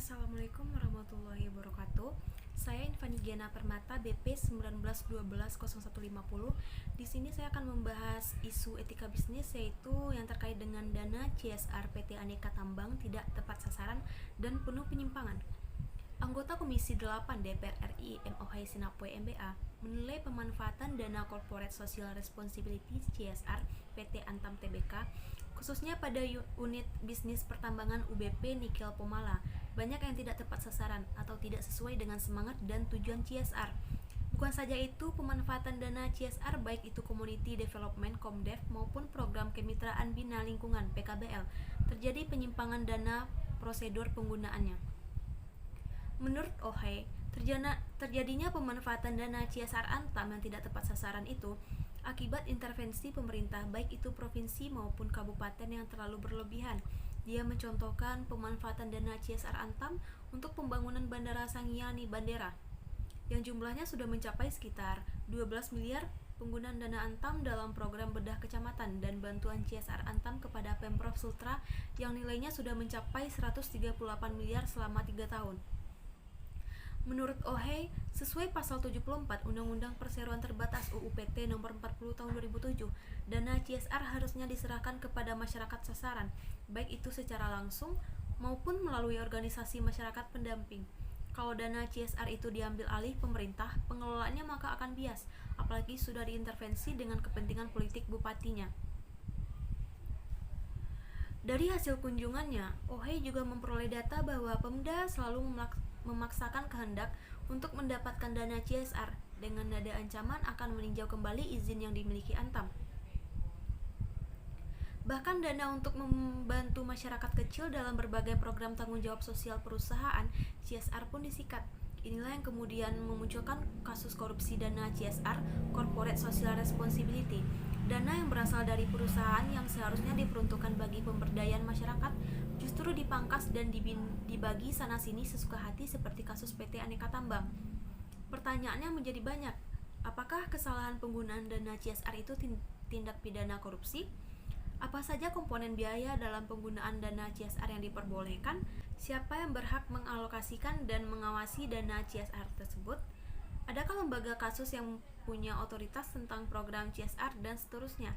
Assalamualaikum warahmatullahi wabarakatuh. Saya Infani Giana Permata, BP 1912-0150. Di sini saya akan membahas isu etika bisnis, yaitu yang terkait dengan dana CSR PT Aneka Tambang tidak tepat sasaran dan penuh penyimpangan. Anggota Komisi 8 DPR RI M. Ohai Sinapoe MBA menilai pemanfaatan dana Corporate Social Responsibility CSR PT Antam Tbk khususnya pada unit bisnis pertambangan UBP Nikel Pomala banyak yang tidak tepat sasaran atau tidak sesuai dengan semangat dan tujuan CSR. Bukan saja itu, pemanfaatan dana CSR baik itu Community Development Komdev maupun program kemitraan bina lingkungan PKBL terjadi penyimpangan dana prosedur penggunaannya. Menurut Ohai, terjadinya pemanfaatan dana CSR Antam yang tidak tepat sasaran itu akibat intervensi pemerintah baik itu provinsi maupun kabupaten yang terlalu berlebihan. Dia mencontohkan pemanfaatan dana CSR Antam untuk pembangunan Bandara Sangiani Bandera yang jumlahnya sudah mencapai sekitar 12 miliar. Penggunaan dana Antam dalam program bedah kecamatan dan bantuan CSR Antam kepada Pemprov Sultra yang nilainya sudah mencapai 138 miliar selama 3 tahun. Menurut Ohai, sesuai pasal 74 Undang-Undang Perseroan Terbatas UU PT Nomor 40 Tahun 2007, dana CSR harusnya diserahkan kepada masyarakat sasaran, baik itu secara langsung maupun melalui organisasi masyarakat pendamping. Kalau dana CSR itu diambil alih pemerintah, pengelolaannya maka akan bias, apalagi sudah diintervensi dengan kepentingan politik bupatinya. Dari hasil kunjungannya, Ohai juga memperoleh data bahwa Pemda selalu memaksakan kehendak untuk mendapatkan dana CSR dengan nada ancaman akan meninjau kembali izin yang dimiliki Antam. Bahkan dana untuk membantu masyarakat kecil dalam berbagai program tanggung jawab sosial perusahaan CSR pun disikat. Inilah yang kemudian memunculkan kasus korupsi dana CSR Corporate Social Responsibility. Dana yang berasal dari perusahaan yang seharusnya diperuntukkan bagi pemberdayaan masyarakat justru dipangkas dan dibagi sana-sini sesuka hati seperti kasus PT Aneka Tambang. Pertanyaannya menjadi banyak. Apakah kesalahan penggunaan dana CSR itu tindak pidana korupsi? Apa saja komponen biaya dalam penggunaan dana CSR yang diperbolehkan? Siapa yang berhak mengalokasikan dan mengawasi dana CSR tersebut? Adakah lembaga kasus yang punya otoritas tentang program CSR dan seterusnya?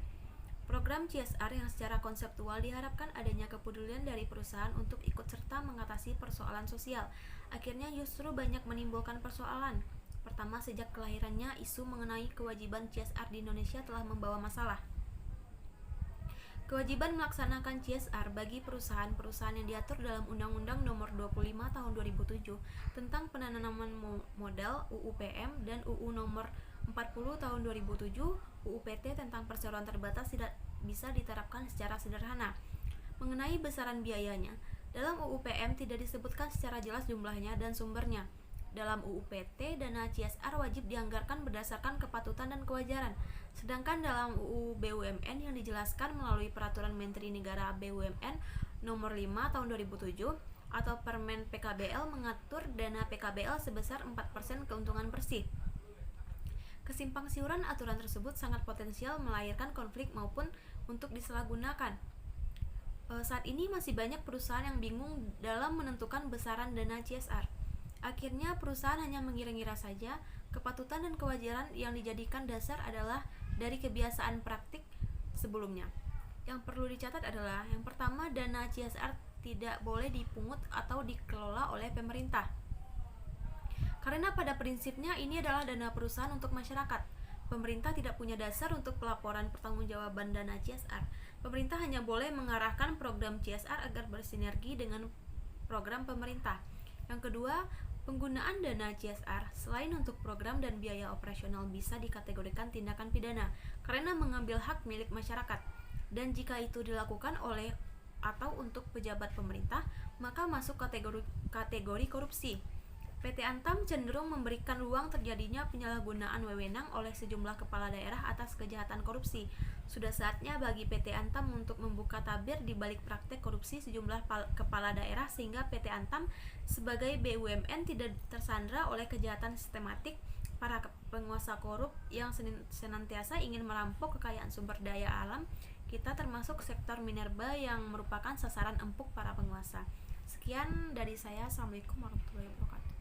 Program CSR yang secara konseptual diharapkan adanya kepedulian dari perusahaan untuk ikut serta mengatasi persoalan sosial. Akhirnya justru banyak menimbulkan persoalan. Pertama, sejak kelahirannya, isu mengenai kewajiban CSR di Indonesia telah membawa masalah. Kewajiban melaksanakan CSR bagi perusahaan-perusahaan yang diatur dalam Undang-Undang Nomor 25 Tahun 2007 tentang penanaman modal UU PM dan UU Nomor 40 Tahun 2007 UU PT tentang perseroan terbatas tidak bisa diterapkan secara sederhana. Mengenai besaran biayanya, dalam UU PM tidak disebutkan secara jelas jumlahnya dan sumbernya. Dalam UU PT, dana CSR wajib dianggarkan berdasarkan kepatutan dan kewajaran. Sedangkan dalam UU BUMN yang dijelaskan melalui Peraturan Menteri Negara BUMN Nomor 5 Tahun 2007 atau Permen PKBL mengatur dana PKBL sebesar 4% keuntungan bersih. Kesimpangsiuran aturan tersebut sangat potensial melahirkan konflik maupun untuk disalahgunakan. Saat ini masih banyak perusahaan yang bingung dalam menentukan besaran dana CSR. Akhirnya perusahaan hanya mengira-ngira saja. Kepatutan dan kewajaran yang dijadikan dasar adalah dari kebiasaan praktik sebelumnya. Yang perlu dicatat adalah yang pertama, dana CSR tidak boleh dipungut atau dikelola oleh pemerintah. Karena pada prinsipnya ini adalah dana perusahaan untuk masyarakat. Pemerintah tidak punya dasar untuk pelaporan pertanggungjawaban dana CSR. Pemerintah hanya boleh mengarahkan program CSR agar bersinergi dengan program pemerintah. Yang kedua, penggunaan dana CSR selain untuk program dan biaya operasional bisa dikategorikan tindakan pidana karena mengambil hak milik masyarakat. Dan jika itu dilakukan oleh atau untuk pejabat pemerintah, maka masuk kategori korupsi. PT Antam cenderung memberikan ruang terjadinya penyalahgunaan wewenang oleh sejumlah kepala daerah atas kejahatan korupsi. Sudah saatnya bagi PT Antam untuk membuka tabir di balik praktek korupsi sejumlah kepala daerah sehingga PT Antam sebagai BUMN tidak tersandra oleh kejahatan sistematik para penguasa korup yang senantiasa ingin merampok kekayaan sumber daya alam kita termasuk sektor minerba yang merupakan sasaran empuk para penguasa. Sekian dari saya. Assalamualaikum warahmatullahi wabarakatuh.